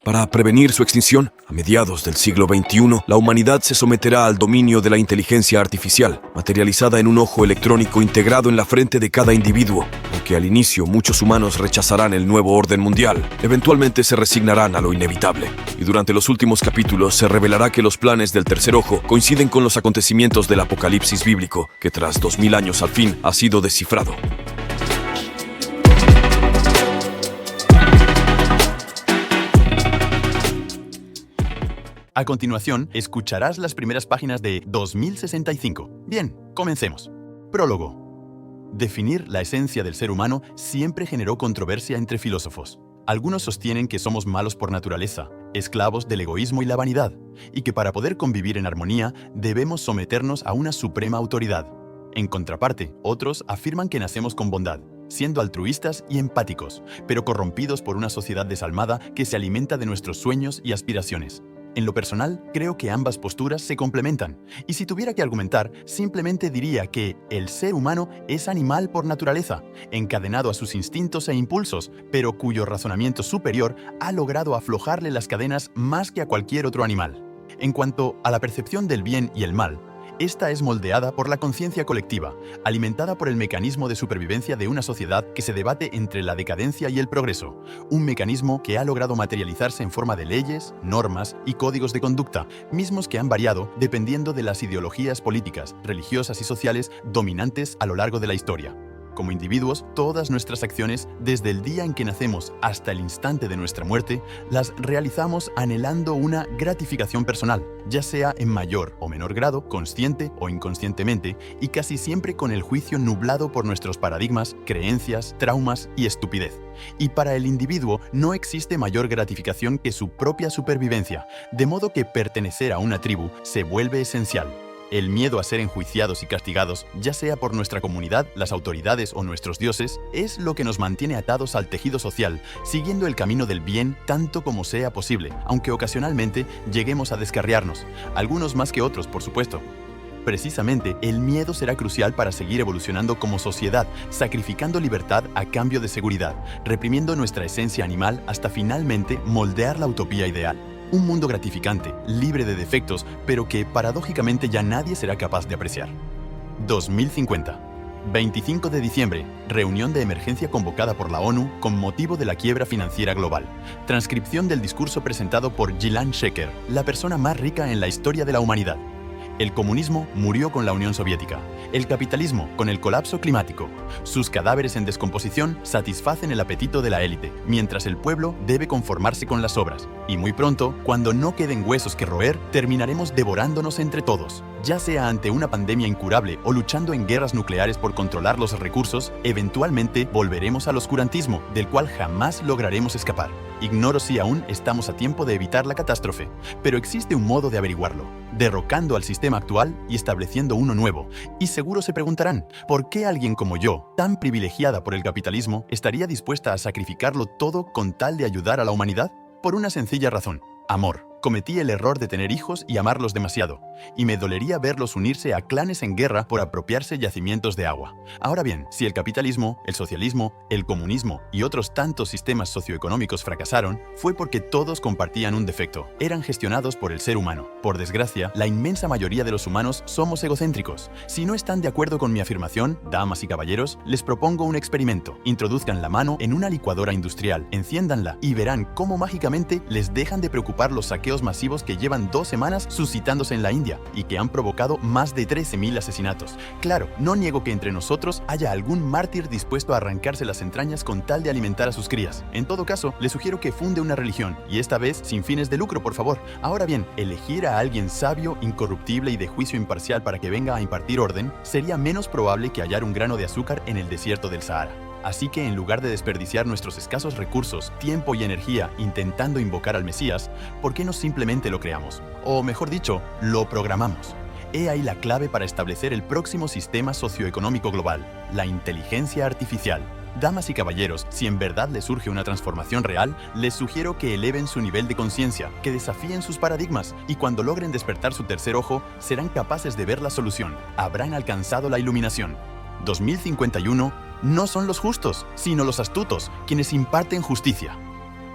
Para prevenir su extinción, a mediados del siglo XXI, la humanidad se someterá al dominio de la inteligencia artificial, materializada en un ojo electrónico integrado en la frente de cada individuo. Aunque al inicio muchos humanos rechazarán el nuevo orden mundial, eventualmente se resignarán a lo inevitable. Y durante los últimos capítulos se revelará que los planes del tercer ojo coinciden con los acontecimientos del apocalipsis bíblico, que tras 2000 años al fin ha sido descifrado. A continuación, escucharás las primeras páginas de 2065. Bien, comencemos. Prólogo. Definir la esencia del ser humano siempre generó controversia entre filósofos. Algunos sostienen que somos malos por naturaleza, esclavos del egoísmo y la vanidad, y que para poder convivir en armonía debemos someternos a una suprema autoridad. En contraparte, otros afirman que nacemos con bondad, siendo altruistas y empáticos, pero corrompidos por una sociedad desalmada que se alimenta de nuestros sueños y aspiraciones. En lo personal, creo que ambas posturas se complementan, y si tuviera que argumentar, simplemente diría que el ser humano es animal por naturaleza, encadenado a sus instintos e impulsos, pero cuyo razonamiento superior ha logrado aflojarle las cadenas más que a cualquier otro animal. En cuanto a la percepción del bien y el mal, esta es moldeada por la conciencia colectiva, alimentada por el mecanismo de supervivencia de una sociedad que se debate entre la decadencia y el progreso, un mecanismo que ha logrado materializarse en forma de leyes, normas y códigos de conducta, mismos que han variado dependiendo de las ideologías políticas, religiosas y sociales dominantes a lo largo de la historia. Como individuos, todas nuestras acciones, desde el día en que nacemos hasta el instante de nuestra muerte, las realizamos anhelando una gratificación personal, ya sea en mayor o menor grado, consciente o inconscientemente, y casi siempre con el juicio nublado por nuestros paradigmas, creencias, traumas y estupidez. Y para el individuo no existe mayor gratificación que su propia supervivencia, de modo que pertenecer a una tribu se vuelve esencial. El miedo a ser enjuiciados y castigados, ya sea por nuestra comunidad, las autoridades o nuestros dioses, es lo que nos mantiene atados al tejido social, siguiendo el camino del bien tanto como sea posible, aunque ocasionalmente lleguemos a descarriarnos, algunos más que otros, por supuesto. Precisamente, el miedo será crucial para seguir evolucionando como sociedad, sacrificando libertad a cambio de seguridad, reprimiendo nuestra esencia animal hasta finalmente moldear la utopía ideal. Un mundo gratificante, libre de defectos, pero que paradójicamente ya nadie será capaz de apreciar. 2050. 25 de diciembre, reunión de emergencia convocada por la ONU con motivo de la quiebra financiera global. Transcripción del discurso presentado por Ghislain Sheker, la persona más rica en la historia de la humanidad. El comunismo murió con la Unión Soviética, el capitalismo con el colapso climático. Sus cadáveres en descomposición satisfacen el apetito de la élite, mientras el pueblo debe conformarse con las sobras. Y muy pronto, cuando no queden huesos que roer, terminaremos devorándonos entre todos. Ya sea ante una pandemia incurable o luchando en guerras nucleares por controlar los recursos, eventualmente volveremos al oscurantismo, del cual jamás lograremos escapar. Ignoro si aún estamos a tiempo de evitar la catástrofe, pero existe un modo de averiguarlo, derrocando al sistema actual y estableciendo uno nuevo. Y seguro se preguntarán, ¿por qué alguien como yo, tan privilegiada por el capitalismo, estaría dispuesta a sacrificarlo todo con tal de ayudar a la humanidad? Por una sencilla razón: amor. Cometí el error de tener hijos y amarlos demasiado, y me dolería verlos unirse a clanes en guerra por apropiarse yacimientos de agua. Ahora bien, si el capitalismo, el socialismo, el comunismo y otros tantos sistemas socioeconómicos fracasaron, fue porque todos compartían un defecto: eran gestionados por el ser humano. Por desgracia, la inmensa mayoría de los humanos somos egocéntricos. Si no están de acuerdo con mi afirmación, damas y caballeros, les propongo un experimento. Introduzcan la mano en una licuadora industrial, enciéndanla y verán cómo mágicamente les dejan de preocupar los saqueos masivos que llevan 2 semanas suscitándose en la India y que han provocado más de 13.000 asesinatos. Claro, no niego que entre nosotros haya algún mártir dispuesto a arrancarse las entrañas con tal de alimentar a sus crías. En todo caso, le sugiero que funde una religión, y esta vez sin fines de lucro, por favor. Ahora bien, elegir a alguien sabio, incorruptible y de juicio imparcial para que venga a impartir orden sería menos probable que hallar un grano de azúcar en el desierto del Sahara. Así que en lugar de desperdiciar nuestros escasos recursos, tiempo y energía intentando invocar al Mesías, ¿por qué no simplemente lo creamos? O mejor dicho, lo programamos. He ahí la clave para establecer el próximo sistema socioeconómico global: la inteligencia artificial. Damas y caballeros, si en verdad les surge una transformación real, les sugiero que eleven su nivel de conciencia, que desafíen sus paradigmas, y cuando logren despertar su tercer ojo, serán capaces de ver la solución. Habrán alcanzado la iluminación. 2051 no son los justos, sino los astutos, quienes imparten justicia.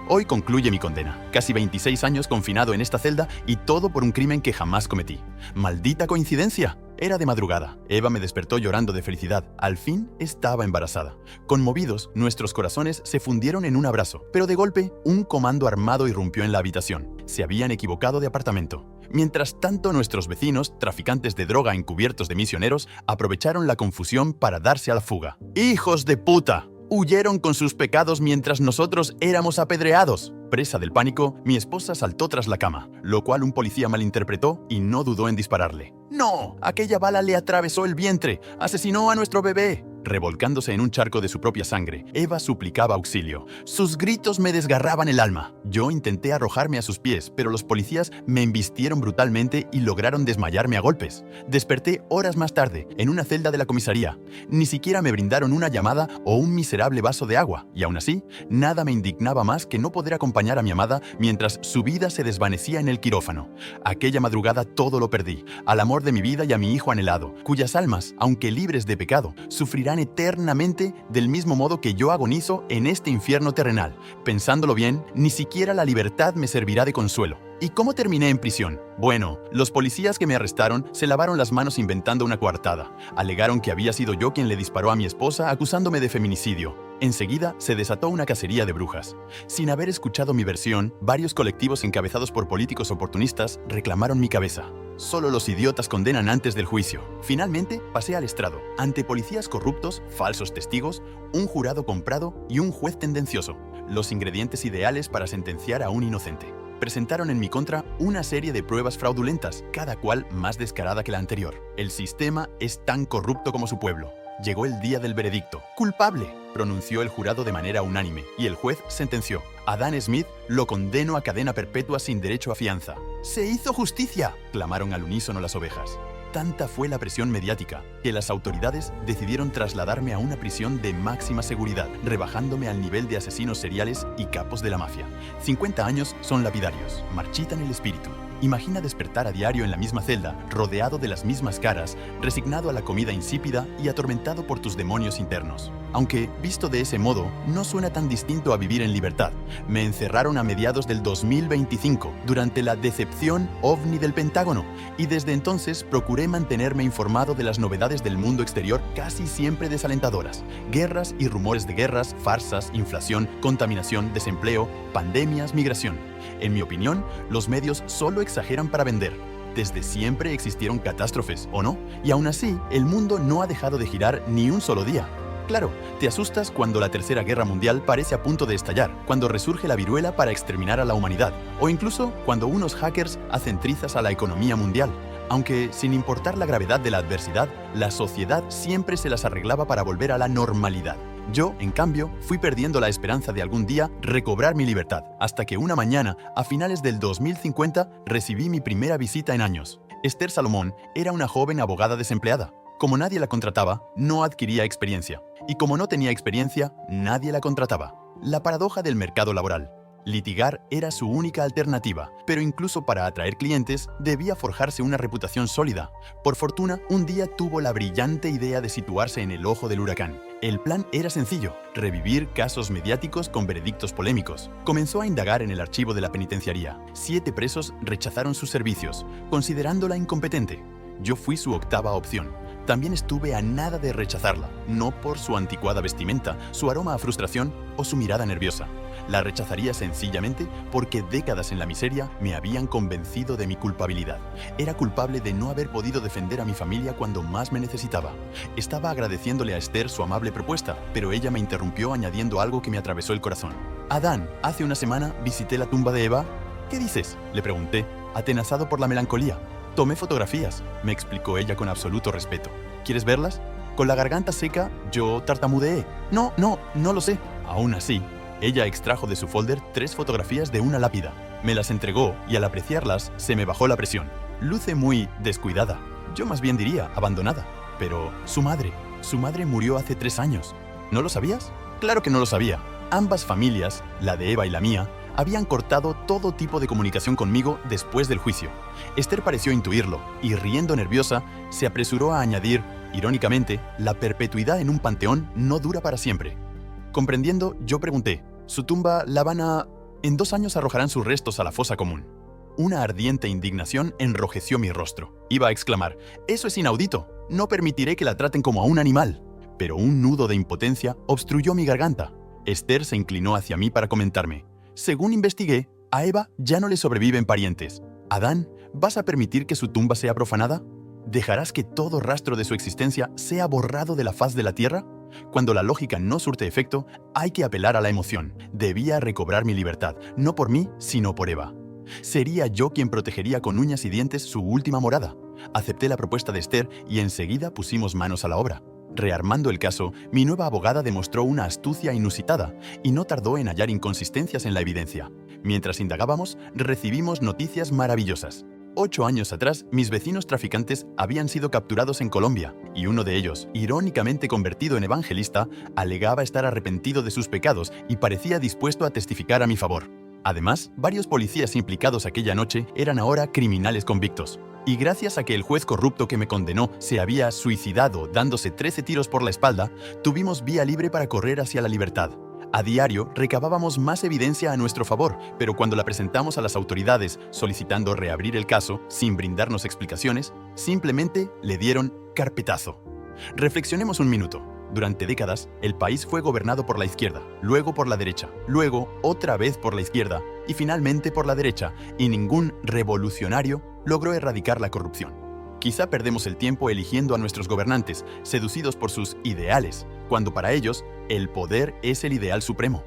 Hoy concluye mi condena. Casi 26 años confinado en esta celda y todo por un crimen que jamás cometí. ¿Maldita coincidencia? Era de madrugada. Eva me despertó llorando de felicidad. Al fin estaba embarazada. Conmovidos, nuestros corazones se fundieron en un abrazo. Pero de golpe, un comando armado irrumpió en la habitación. Se habían equivocado de apartamento. Mientras tanto, nuestros vecinos, traficantes de droga encubiertos de misioneros, aprovecharon la confusión para darse a la fuga. ¡Hijos de puta! Huyeron con sus pecados mientras nosotros éramos apedreados. Presa del pánico, mi esposa saltó tras la cama, lo cual un policía malinterpretó y no dudó en dispararle. ¡No! Aquella bala le atravesó el vientre. ¡Asesinó a nuestro bebé! Revolcándose en un charco de su propia sangre, Eva suplicaba auxilio. Sus gritos me desgarraban el alma. Yo intenté arrojarme a sus pies, pero los policías me embistieron brutalmente y lograron desmayarme a golpes. Desperté horas más tarde, en una celda de la comisaría. Ni siquiera me brindaron una llamada o un miserable vaso de agua, y aún así, nada me indignaba más que no poder acompañar a mi amada mientras su vida se desvanecía en el quirófano. Aquella madrugada todo lo perdí, al amor de mi vida y a mi hijo anhelado, cuyas almas, aunque libres de pecado, sufrirán eternamente del mismo modo que yo agonizo en este infierno terrenal. Pensándolo bien, ni siquiera la libertad me servirá de consuelo. ¿Y cómo terminé en prisión? Bueno, los policías que me arrestaron se lavaron las manos inventando una coartada. Alegaron que había sido yo quien le disparó a mi esposa acusándome de feminicidio. Enseguida se desató una cacería de brujas. Sin haber escuchado mi versión, varios colectivos encabezados por políticos oportunistas reclamaron mi cabeza. Solo los idiotas condenan antes del juicio. Finalmente pasé al estrado, ante policías corruptos, falsos testigos, un jurado comprado y un juez tendencioso. Los ingredientes ideales para sentenciar a un inocente. Presentaron en mi contra una serie de pruebas fraudulentas, cada cual más descarada que la anterior. El sistema es tan corrupto como su pueblo. Llegó el día del veredicto. ¡Culpable!, pronunció el jurado de manera unánime, y el juez sentenció. A Dan Smith lo condeno a cadena perpetua sin derecho a fianza. ¡Se hizo justicia!, clamaron al unísono las ovejas. Tanta fue la presión mediática que las autoridades decidieron trasladarme a una prisión de máxima seguridad, rebajándome al nivel de asesinos seriales y capos de la mafia. 50 años son lapidarios, marchitan el espíritu. Imagina despertar a diario en la misma celda, rodeado de las mismas caras, resignado a la comida insípida y atormentado por tus demonios internos. Aunque, visto de ese modo, no suena tan distinto a vivir en libertad. Me encerraron a mediados del 2025, durante la decepción ovni del Pentágono, y desde entonces procuré mantenerme informado de las novedades del mundo exterior casi siempre desalentadoras. Guerras y rumores de guerras, farsas, inflación, contaminación, desempleo, pandemias, migración. En mi opinión, los medios solo exageran para vender. Desde siempre existieron catástrofes, ¿o no? Y aún así, el mundo no ha dejado de girar ni un solo día. Claro, te asustas cuando la Tercera Guerra Mundial parece a punto de estallar, cuando resurge la viruela para exterminar a la humanidad, o incluso cuando unos hackers hacen trizas a la economía mundial. Aunque, sin importar la gravedad de la adversidad, la sociedad siempre se las arreglaba para volver a la normalidad. Yo, en cambio, fui perdiendo la esperanza de algún día recobrar mi libertad, hasta que una mañana, a finales del 2050, recibí mi primera visita en años. Esther Salomón era una joven abogada desempleada. Como nadie la contrataba, no adquiría experiencia. Y como no tenía experiencia, nadie la contrataba. La paradoja del mercado laboral. Litigar era su única alternativa, pero incluso para atraer clientes debía forjarse una reputación sólida. Por fortuna, un día tuvo la brillante idea de situarse en el ojo del huracán. El plan era sencillo: revivir casos mediáticos con veredictos polémicos. Comenzó a indagar en el archivo de la penitenciaría. 7 presos rechazaron sus servicios, considerándola incompetente. Yo fui su octava opción. También estuve a nada de rechazarla, no por su anticuada vestimenta, su aroma a frustración o su mirada nerviosa. La rechazaría sencillamente porque décadas en la miseria me habían convencido de mi culpabilidad. Era culpable de no haber podido defender a mi familia cuando más me necesitaba. Estaba agradeciéndole a Esther su amable propuesta, pero ella me interrumpió añadiendo algo que me atravesó el corazón. Adán, hace una semana visité la tumba de Eva. ¿Qué dices?, le pregunté, atenazado por la melancolía. Tomé fotografías, me explicó ella con absoluto respeto. ¿Quieres verlas? Con la garganta seca, yo tartamudeé. No lo sé. Aún así, ella extrajo de su folder 3 fotografías de una lápida. Me las entregó y al apreciarlas se me bajó la presión. Luce muy descuidada. Yo más bien diría abandonada. Pero su madre murió hace 3 años. ¿No lo sabías? Claro que no lo sabía. Ambas familias, la de Eva y la mía, habían cortado todo tipo de comunicación conmigo después del juicio. Esther pareció intuirlo y, riendo nerviosa, se apresuró a añadir, irónicamente, la perpetuidad en un panteón no dura para siempre. Comprendiendo, yo pregunté, ¿su tumba la van a En 2 años arrojarán sus restos a la fosa común. Una ardiente indignación enrojeció mi rostro. Iba a exclamar, «Eso es inaudito, no permitiré que la traten como a un animal». Pero un nudo de impotencia obstruyó mi garganta. Esther se inclinó hacia mí para comentarme, «Según investigué, a Eva ya no le sobreviven parientes. Adán, ¿vas a permitir que su tumba sea profanada? ¿Dejarás que todo rastro de su existencia sea borrado de la faz de la tierra? Cuando la lógica no surte efecto, hay que apelar a la emoción. Debía recobrar mi libertad, no por mí, sino por Eva. Sería yo quien protegería con uñas y dientes su última morada. Acepté la propuesta de Esther y enseguida pusimos manos a la obra. Rearmando el caso, mi nueva abogada demostró una astucia inusitada y no tardó en hallar inconsistencias en la evidencia. Mientras indagábamos, recibimos noticias maravillosas. 8 años atrás, mis vecinos traficantes habían sido capturados en Colombia y uno de ellos, irónicamente convertido en evangelista, alegaba estar arrepentido de sus pecados y parecía dispuesto a testificar a mi favor. Además, varios policías implicados aquella noche eran ahora criminales convictos. Y gracias a que el juez corrupto que me condenó se había suicidado dándose 13 tiros por la espalda, tuvimos vía libre para correr hacia la libertad. A diario recabábamos más evidencia a nuestro favor, pero cuando la presentamos a las autoridades solicitando reabrir el caso, sin brindarnos explicaciones, simplemente le dieron carpetazo. Reflexionemos un minuto. Durante décadas, el país fue gobernado por la izquierda, luego por la derecha, luego otra vez por la izquierda y finalmente por la derecha, y ningún revolucionario logró erradicar la corrupción. Quizá perdemos el tiempo eligiendo a nuestros gobernantes, seducidos por sus ideales, cuando para ellos el poder es el ideal supremo.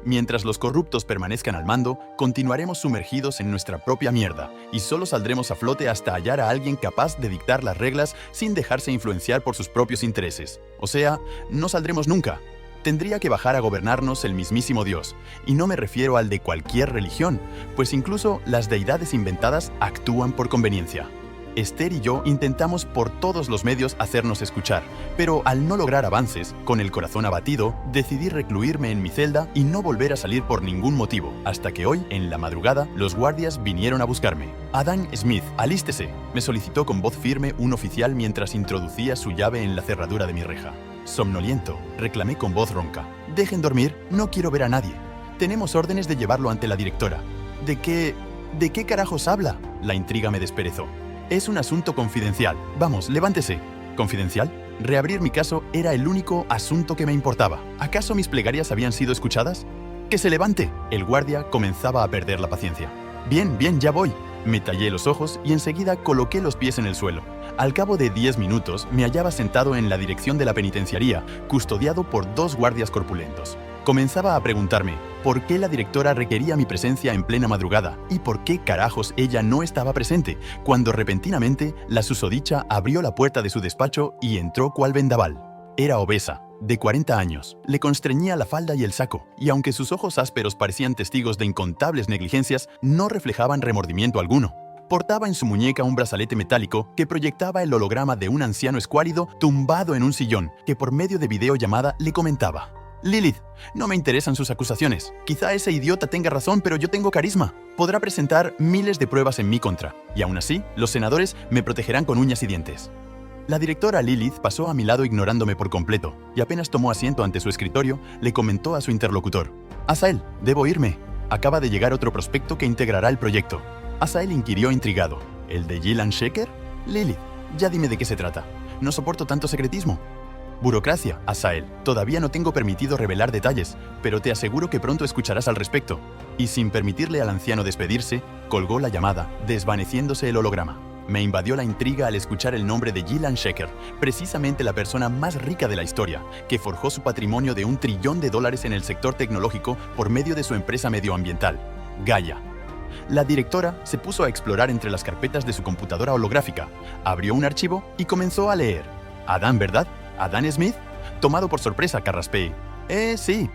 Mientras los corruptos permanezcan al mando, continuaremos sumergidos en nuestra propia mierda y solo saldremos a flote hasta hallar a alguien capaz de dictar las reglas sin dejarse influenciar por sus propios intereses. O sea, no saldremos nunca. Tendría que bajar a gobernarnos el mismísimo Dios, y no me refiero al de cualquier religión, pues incluso las deidades inventadas actúan por conveniencia. Esther y yo intentamos por todos los medios hacernos escuchar, pero al no lograr avances, con el corazón abatido, decidí recluirme en mi celda y no volver a salir por ningún motivo, hasta que hoy, en la madrugada, los guardias vinieron a buscarme. «Adán Smith, alístese», me solicitó con voz firme un oficial mientras introducía su llave en la cerradura de mi reja. Somnoliento, reclamé con voz ronca. «Dejen dormir, no quiero ver a nadie. Tenemos órdenes de llevarlo ante la directora». ¿De qué carajos habla?», la intriga me desperezó. «Es un asunto confidencial. Vamos, levántese». ¿Confidencial? Reabrir mi caso era el único asunto que me importaba. ¿Acaso mis plegarias habían sido escuchadas? ¡Que se levante! El guardia comenzaba a perder la paciencia. Bien, ya voy». Me tallé los ojos y enseguida coloqué los pies en el suelo. Al cabo de 10 minutos me hallaba sentado en la dirección de la penitenciaría, custodiado por 2 guardias corpulentos. Comenzaba a preguntarme por qué la directora requería mi presencia en plena madrugada y por qué carajos ella no estaba presente, cuando repentinamente la susodicha abrió la puerta de su despacho y entró cual vendaval. Era obesa, de 40 años, le constreñía la falda y el saco, y aunque sus ojos ásperos parecían testigos de incontables negligencias, no reflejaban remordimiento alguno. Portaba en su muñeca un brazalete metálico que proyectaba el holograma de un anciano escuálido tumbado en un sillón, que por medio de videollamada le comentaba: «Lilith, no me interesan sus acusaciones. Quizá ese idiota tenga razón, pero yo tengo carisma. Podrá presentar miles de pruebas en mi contra, y aún así, los senadores me protegerán con uñas y dientes». La directora Lilith pasó a mi lado ignorándome por completo, y apenas tomó asiento ante su escritorio, le comentó a su interlocutor: «Asael, debo irme. Acaba de llegar otro prospecto que integrará el proyecto». Asael inquirió intrigado: «¿El de Gillian Shaker? Lilith, ya dime de qué se trata. No soporto tanto secretismo». «Burocracia, Asael. Todavía no tengo permitido revelar detalles, pero te aseguro que pronto escucharás al respecto». Y sin permitirle al anciano despedirse, colgó la llamada, desvaneciéndose el holograma. Me invadió la intriga al escuchar el nombre de Gillian Shaker, precisamente la persona más rica de la historia, que forjó su patrimonio de $1 trillón en el sector tecnológico por medio de su empresa medioambiental, Gaia. La directora se puso a explorar entre las carpetas de su computadora holográfica, abrió un archivo y comenzó a leer. «Adán, ¿verdad? ¿Adán Smith?» Tomado por sorpresa, carraspeé. Sí,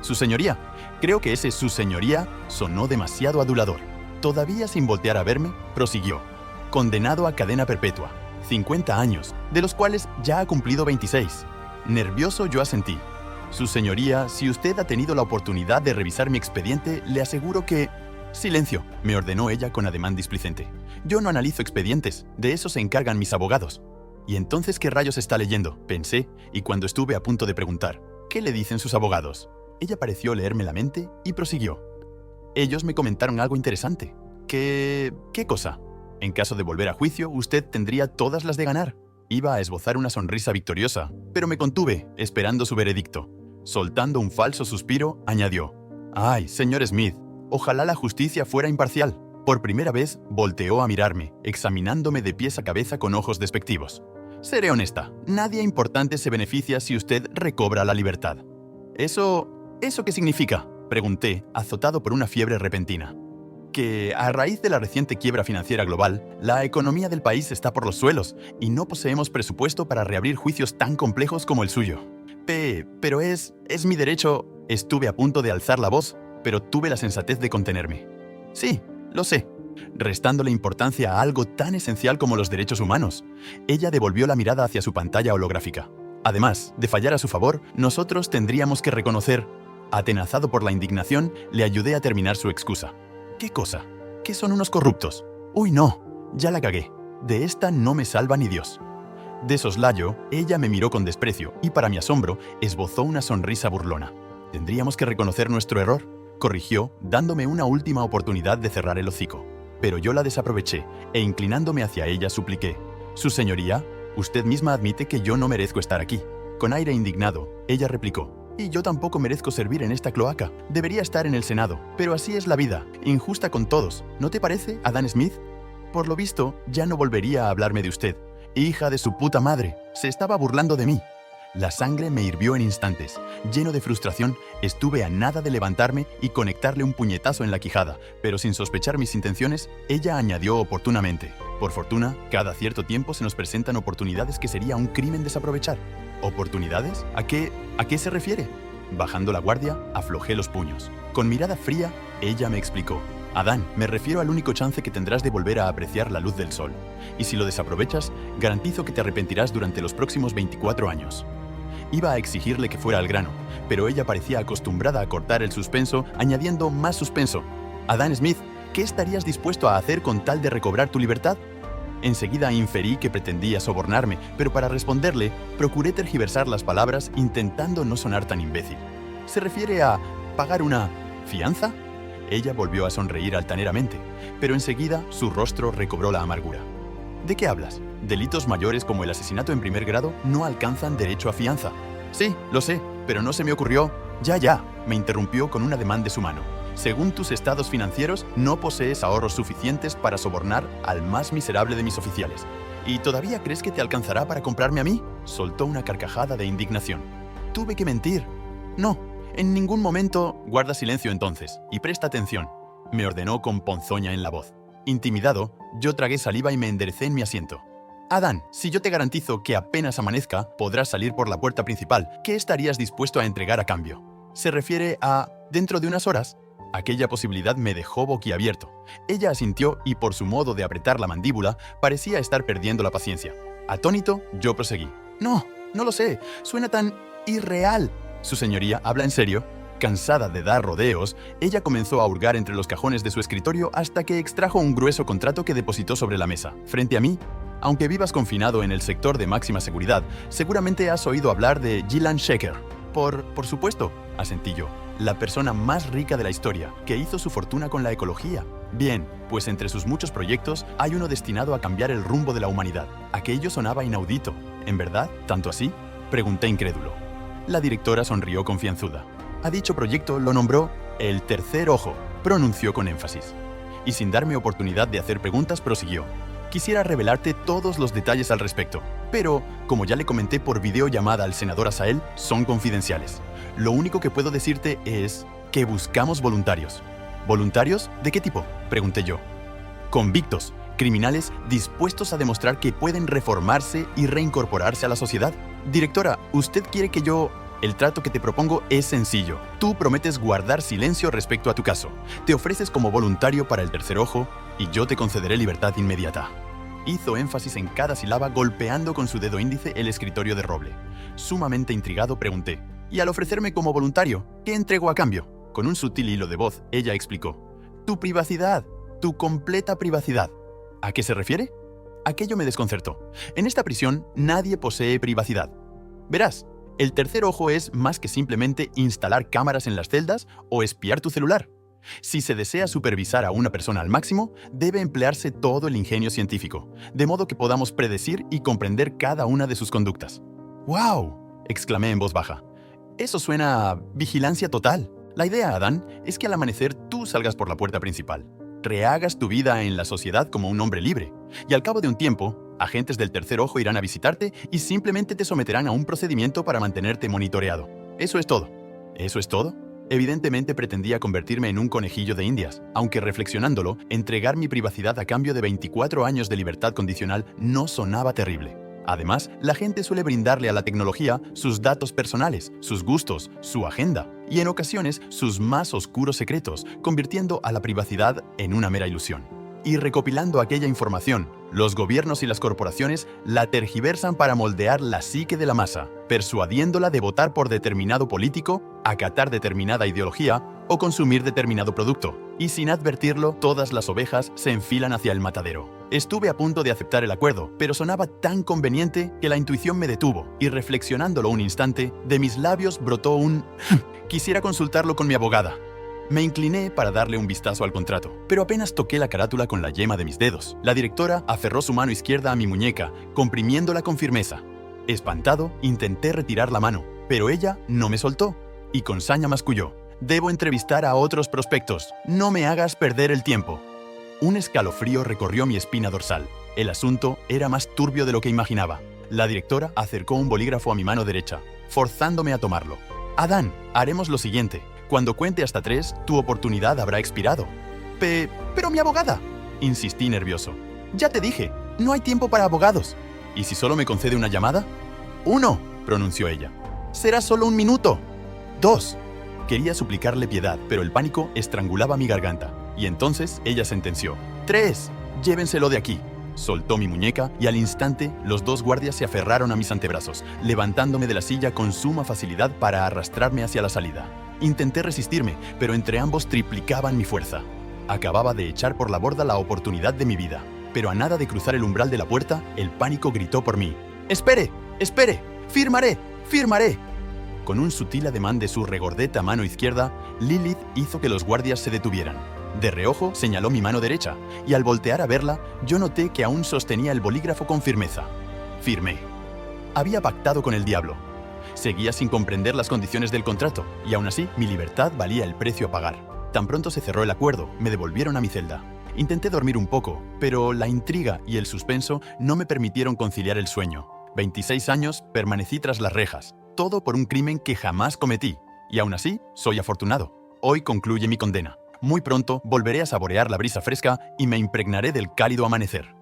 su señoría. Creo que ese su señoría sonó demasiado adulador. Todavía sin voltear a verme, prosiguió. «Condenado a cadena perpetua, 50 años, de los cuales ya ha cumplido 26. Nervioso yo asentí. Su señoría, si usted ha tenido la oportunidad de revisar mi expediente, le aseguro que...». «Silencio», me ordenó ella con ademán displicente. «Yo no analizo expedientes, de eso se encargan mis abogados». «¿Y entonces qué rayos está leyendo?», pensé, y cuando estuve a punto de preguntar: «¿Qué le dicen sus abogados?», ella pareció leerme la mente y prosiguió. Ellos me comentaron algo interesante. ¿Qué cosa? En caso de volver a juicio, usted tendría todas las de ganar. Iba a esbozar una sonrisa victoriosa, pero me contuve, esperando su veredicto. Soltando un falso suspiro, añadió: «Ay, señor Smith, ojalá la justicia fuera imparcial». Por primera vez, volteó a mirarme, examinándome de pies a cabeza con ojos despectivos. «Seré honesta, nadie importante se beneficia si usted recobra la libertad». ¿Eso qué significa?», pregunté, azotado por una fiebre repentina. «Que, a raíz de la reciente quiebra financiera global, la economía del país está por los suelos y no poseemos presupuesto para reabrir juicios tan complejos como el suyo. Pero es mi derecho». Estuve a punto de alzar la voz, pero tuve la sensatez de contenerme. «Sí, lo sé», restándole importancia a algo tan esencial como los derechos humanos. Ella devolvió la mirada hacia su pantalla holográfica. Además de fallar a su favor, nosotros tendríamos que reconocer. Atenazado por la indignación, le ayudé a terminar su excusa. «¿Qué cosa? ¿Qué son unos corruptos? Uy, no, ya la cagué. De esta no me salva ni Dios». De soslayo, ella me miró con desprecio y, para mi asombro, esbozó una sonrisa burlona. «Tendríamos que reconocer nuestro error», corrigió, dándome una última oportunidad de cerrar el hocico. Pero yo la desaproveché e, inclinándome hacia ella, supliqué: «Su señoría, usted misma admite que yo no merezco estar aquí». Con aire indignado, ella replicó: «Y yo tampoco merezco servir en esta cloaca. Debería estar en el Senado, pero así es la vida, injusta con todos. ¿No te parece, Adán Smith?» Por lo visto, ya no volvería a hablarme de usted. «Hija de su puta madre», se estaba burlando de mí. La sangre me hirvió en instantes. Lleno de frustración, estuve a nada de levantarme y conectarle un puñetazo en la quijada, pero sin sospechar mis intenciones, ella añadió oportunamente: «Por fortuna, cada cierto tiempo se nos presentan oportunidades que sería un crimen desaprovechar». ¿Oportunidades? ¿A qué se refiere? Bajando la guardia, aflojé los puños. Con mirada fría, ella me explicó: «Adán, me refiero al único chance que tendrás de volver a apreciar la luz del sol. Y si lo desaprovechas, garantizo que te arrepentirás durante los próximos 24 años». Iba a exigirle que fuera al grano, pero ella parecía acostumbrada a cortar el suspenso, añadiendo más suspenso. «Adán Smith, ¿qué estarías dispuesto a hacer con tal de recobrar tu libertad?». Enseguida inferí que pretendía sobornarme, pero para responderle, procuré tergiversar las palabras intentando no sonar tan imbécil. «¿Se refiere a pagar una fianza?». Ella volvió a sonreír altaneramente, pero enseguida su rostro recobró la amargura. «¿De qué hablas? Delitos mayores como el asesinato en primer grado no alcanzan derecho a fianza». «Sí, lo sé, pero no se me ocurrió». Ya, me interrumpió con un ademán de su mano. «Según tus estados financieros, no posees ahorros suficientes para sobornar al más miserable de mis oficiales. ¿Y todavía crees que te alcanzará para comprarme a mí?». Soltó una carcajada de indignación. «Tuve que mentir». «No, en ningún momento». «Guarda silencio entonces, y presta atención», me ordenó con ponzoña en la voz. Intimidado, yo tragué saliva y me enderecé en mi asiento. «Adán, si yo te garantizo que apenas amanezca, podrás salir por la puerta principal, ¿qué estarías dispuesto a entregar a cambio?». «¿Se refiere a dentro de unas horas?». Aquella posibilidad me dejó boquiabierto. Ella asintió y, por su modo de apretar la mandíbula, parecía estar perdiendo la paciencia. Atónito, yo proseguí: «No lo sé, suena tan irreal». «¿Su señoría habla en serio?». Cansada de dar rodeos, ella comenzó a hurgar entre los cajones de su escritorio hasta que extrajo un grueso contrato que depositó sobre la mesa, frente a mí. «Aunque vivas confinado en el sector de máxima seguridad, seguramente has oído hablar de Gillian Shaker». Por supuesto», asentí yo. «La persona más rica de la historia, que hizo su fortuna con la ecología». «Bien, pues entre sus muchos proyectos hay uno destinado a cambiar el rumbo de la humanidad». Aquello sonaba inaudito. «¿En verdad? ¿Tanto así?», pregunté incrédulo. La directora sonrió confianzuda. «A dicho proyecto lo nombró el tercer ojo», pronunció con énfasis. Y sin darme oportunidad de hacer preguntas, prosiguió: «Quisiera revelarte todos los detalles al respecto, pero, como ya le comenté por videollamada al senador Asael, son confidenciales. Lo único que puedo decirte es que buscamos voluntarios». «¿Voluntarios? ¿De qué tipo?», pregunté yo. «Convictos, criminales dispuestos a demostrar que pueden reformarse y reincorporarse a la sociedad». «Directora, ¿usted quiere que yo...». «El trato que te propongo es sencillo. Tú prometes guardar silencio respecto a tu caso. Te ofreces como voluntario para el tercer ojo y yo te concederé libertad inmediata». Hizo énfasis en cada sílaba, golpeando con su dedo índice el escritorio de roble. Sumamente intrigado, pregunté: «¿Y al ofrecerme como voluntario, qué entrego a cambio?». Con un sutil hilo de voz, ella explicó: «Tu privacidad, tu completa privacidad». ¿A qué se refiere? Aquello me desconcertó. En esta prisión nadie posee privacidad. Verás, el tercer ojo es más que simplemente instalar cámaras en las celdas o espiar tu celular. Si se desea supervisar a una persona al máximo, debe emplearse todo el ingenio científico, de modo que podamos predecir y comprender cada una de sus conductas. ¡Wow!, exclamé en voz baja. Eso suena a vigilancia total. La idea, Adán, es que al amanecer tú salgas por la puerta principal, rehagas tu vida en la sociedad como un hombre libre, y al cabo de un tiempo, agentes del tercer ojo irán a visitarte y simplemente te someterán a un procedimiento para mantenerte monitoreado. Eso es todo. ¿Eso es todo? Evidentemente pretendía convertirme en un conejillo de Indias, aunque reflexionándolo, entregar mi privacidad a cambio de 24 años de libertad condicional no sonaba terrible. Además, la gente suele brindarle a la tecnología sus datos personales, sus gustos, su agenda y en ocasiones sus más oscuros secretos, convirtiendo a la privacidad en una mera ilusión. Y recopilando aquella información, los gobiernos y las corporaciones la tergiversan para moldear la psique de la masa, persuadiéndola de votar por determinado político, acatar determinada ideología o consumir determinado producto. Y sin advertirlo, todas las ovejas se enfilan hacia el matadero. Estuve a punto de aceptar el acuerdo, pero sonaba tan conveniente que la intuición me detuvo, y reflexionándolo un instante, de mis labios brotó un quisiera consultarlo con mi abogada. Me incliné para darle un vistazo al contrato, pero apenas toqué la carátula con la yema de mis dedos. La directora aferró su mano izquierda a mi muñeca, comprimiéndola con firmeza. Espantado, intenté retirar la mano, pero ella no me soltó, y con saña masculló. Debo entrevistar a otros prospectos. No me hagas perder el tiempo. Un escalofrío recorrió mi espina dorsal. El asunto era más turbio de lo que imaginaba. La directora acercó un bolígrafo a mi mano derecha, forzándome a tomarlo. Adán, haremos lo siguiente. Cuando cuente hasta 3, tu oportunidad habrá expirado. Pero mi abogada, insistí nervioso. Ya te dije, no hay tiempo para abogados. ¿Y si solo me concede una llamada? 1, pronunció ella. Será solo 1 minuto. 2. Quería suplicarle piedad, pero el pánico estrangulaba mi garganta. Y entonces ella sentenció. 3. Llévenselo de aquí. Soltó mi muñeca y al instante los 2 guardias se aferraron a mis antebrazos, levantándome de la silla con suma facilidad para arrastrarme hacia la salida. Intenté resistirme, pero entre ambos triplicaban mi fuerza. Acababa de echar por la borda la oportunidad de mi vida, pero a nada de cruzar el umbral de la puerta, el pánico gritó por mí. ¡Espere! ¡Espere! ¡Firmaré! ¡Firmaré! Con un sutil ademán de su regordeta mano izquierda, Lilith hizo que los guardias se detuvieran. De reojo señaló mi mano derecha, y al voltear a verla, yo noté que aún sostenía el bolígrafo con firmeza. Firmé. Había pactado con el diablo. Seguía sin comprender las condiciones del contrato, y aún así mi libertad valía el precio a pagar. Tan pronto se cerró el acuerdo, me devolvieron a mi celda. Intenté dormir un poco, pero la intriga y el suspenso no me permitieron conciliar el sueño. 26 años permanecí tras las rejas, todo por un crimen que jamás cometí, y aún así soy afortunado. Hoy concluye mi condena. Muy pronto volveré a saborear la brisa fresca y me impregnaré del cálido amanecer.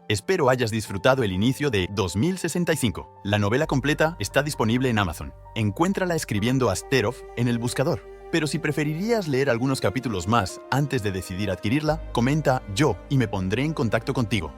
Espero hayas disfrutado el inicio de 2065. La novela completa está disponible en Amazon. Encuéntrala escribiendo Asterov en el buscador. Pero si preferirías leer algunos capítulos más antes de decidir adquirirla, comenta yo y me pondré en contacto contigo.